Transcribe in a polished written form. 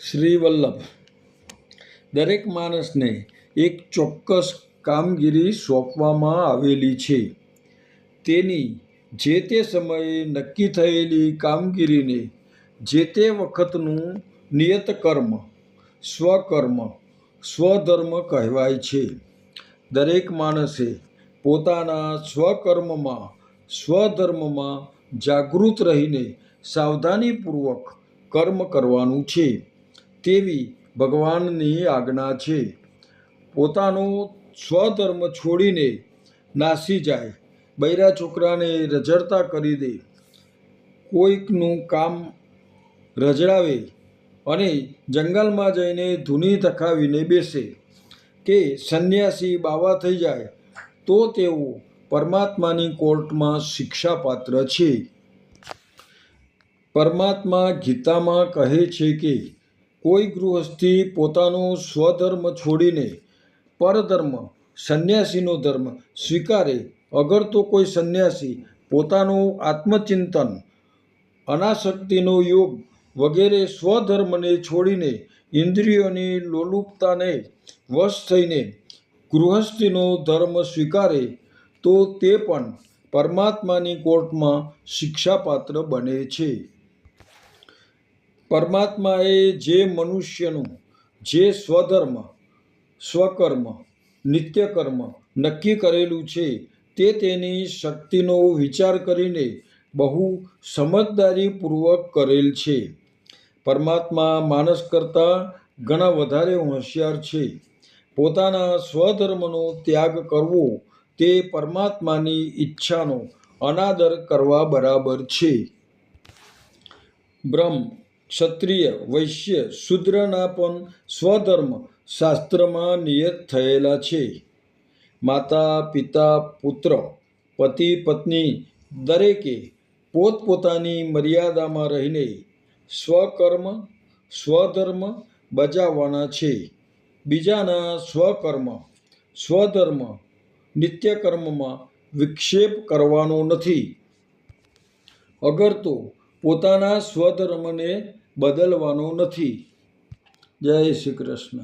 શ્રી વલ્લભ દરેક માણસને એક ચોક્કસ કામગીરી સોંપવામાં આવેલી છે. તેની જે તે સમયે નક્કી થયેલી કામગીરીને જે તે વખતનું નિયત કર્મ સ્વકર્મ સ્વધર્મ કહેવાય છે. દરેક માણસે પોતાના સ્વકર્મમાં સ્વધર્મમાં જાગૃત રહીને સાવધાનીપૂર્વક કર્મ કરવાનું છે તેવી ભગવાનની આજ્ઞા છે. પોતાનો સ્વધર્મ છોડીને નાસી જાય, બૈરા છોકરાને રઝળતા કરી દે, કોઈકનું કામ રઝળાવે અને જંગલમાં જઈને ધૂની ધખાવીને બેસે કે સંન્યાસી બાવા થઈ જાય તો તેઓ પરમાત્માની કોર્ટમાં શિક્ષાપાત્ર છે. પરમાત્મા ગીતામાં કહે છે કે કોઈ ગૃહસ્થી પોતાનો સ્વધર્મ છોડીને પરધર્મ સંન્યાસીનો ધર્મ સ્વીકારે, અગર તો કોઈ સંન્યાસી પોતાનું આત્મચિંતન, અનાસક્તિનો યોગ વગેરે સ્વધર્મને છોડીને ઇન્દ્રિયોની લોલુપતાને વશ થઈને ગૃહસ્થીનો ધર્મ સ્વીકારે તો તે પણ પરમાત્માની કોર્ટમાં શિક્ષાપાત્ર બને છે. પરમાત્માએ જે મનુષ્યનું જે સ્વધર્મ સ્વકર્મ નિત્યકર્મ નક્કી કરેલું છે તે તેની શક્તિનો વિચાર કરીને બહુ સમજદારીપૂર્વક કરેલ છે. પરમાત્મા માણસ કરતાં ઘણા વધારે હોશિયાર છે. પોતાના સ્વધર્મનો ત્યાગ કરવો તે પરમાત્માની ઈચ્છાનો અનાદર કરવા બરાબર છે. બ્રહ્મ, ક્ષત્રિય, વૈશ્ય, શૂદ્રના પણ સ્વધર્મ શાસ્ત્રમાં નિયત થયેલા છે. માતા પિતા પુત્ર પતિ પત્ની દરેકે પોતપોતાની મર્યાદામાં રહીને સ્વકર્મ સ્વધર્મ બજાવવાના છે. બીજાના સ્વકર્મ સ્વધર્મ નિત્યકર્મમાં વિક્ષેપ કરવાનો નથી, અગર તો પોતાના સ્વધર્મને બદલવાનો નથી. જય શ્રી કૃષ્ણ.